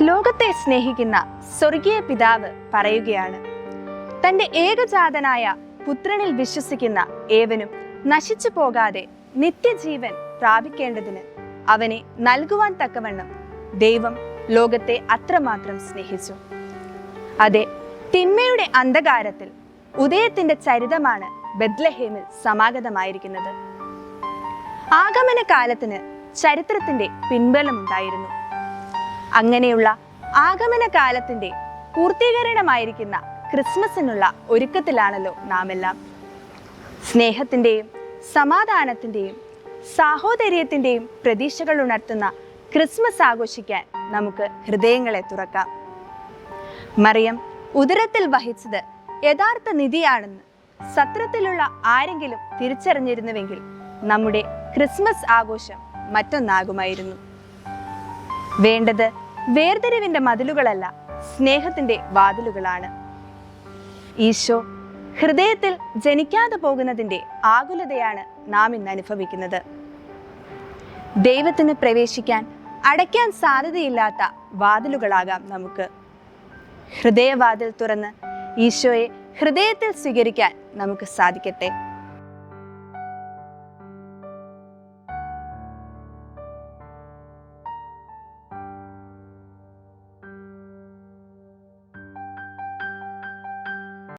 ലോകത്തെ സ്നേഹിക്കുന്ന സ്വർഗീയ പിതാവ് പറയുകയാണ്, തൻ്റെ ഏകജാതനായ പുത്രനിൽ വിശ്വസിക്കുന്ന ഏവനും നശിച്ചു പോകാതെ നിത്യജീവൻ പ്രാപിക്കേണ്ടതിന് അവനെ നൽകുവാൻ തക്കവണ്ണം ദൈവം ലോകത്തെ അത്രമാത്രം സ്നേഹിച്ചു. അതെ, തിന്മയുടെ അന്ധകാരത്തിൽ ഉദയത്തിന്റെ ചരിതമാണ് ബെത്ലഹേമിൽ സമാഗതമായിരിക്കുന്നത്. ആഗമന കാലത്തിന് ചരിത്രത്തിന്റെ പിൻബലമുണ്ടായിരുന്നു. അങ്ങനെയുള്ള ആഗമന കാലത്തിന്റെ പൂർത്തീകരണമായിരിക്കുന്ന ക്രിസ്മസിനുള്ള ഒരുക്കത്തിലാണല്ലോ നാം എല്ലാം. സ്നേഹത്തിന്റെയും സമാധാനത്തിന്റെയും സാഹോദര്യത്തിന്റെയും പ്രതീക്ഷകൾ ഉണർത്തുന്ന ക്രിസ്മസ് ആഘോഷിക്കാൻ നമുക്ക് ഹൃദയങ്ങളെ തുറക്കാം. മറിയം ഉദരത്തിൽ വഹിച്ചത് യഥാർത്ഥ നിധിയാണെന്ന് സത്രത്തിലുള്ള ആരെങ്കിലും തിരിച്ചറിഞ്ഞിരുന്നുവെങ്കിൽ നമ്മുടെ ക്രിസ്മസ് ആഘോഷം മറ്റൊന്നാകുമായിരുന്നു. വേണ്ടത് വേർതിരിവിന്റെ മതിലുകളല്ല, സ്നേഹത്തിന്റെ വാതിലുകളാണ്. ഈശോ ഹൃദയത്തിൽ ജനിക്കാതെ പോകുന്നതിന്റെ ആകുലതയാണ് നാം ഇന്ന് അനുഭവിക്കുന്നത്. ദൈവത്തിന് പ്രവേശിക്കാൻ അടയ്ക്കാൻ സാധ്യതയില്ലാത്ത വാതിലുകളാകാം നമുക്ക്. ഹൃദയവാതിൽ തുറന്ന് ഈശോയെ ഹൃദയത്തിൽ സ്വീകരിക്കാൻ നമുക്ക് സാധിക്കട്ടെ.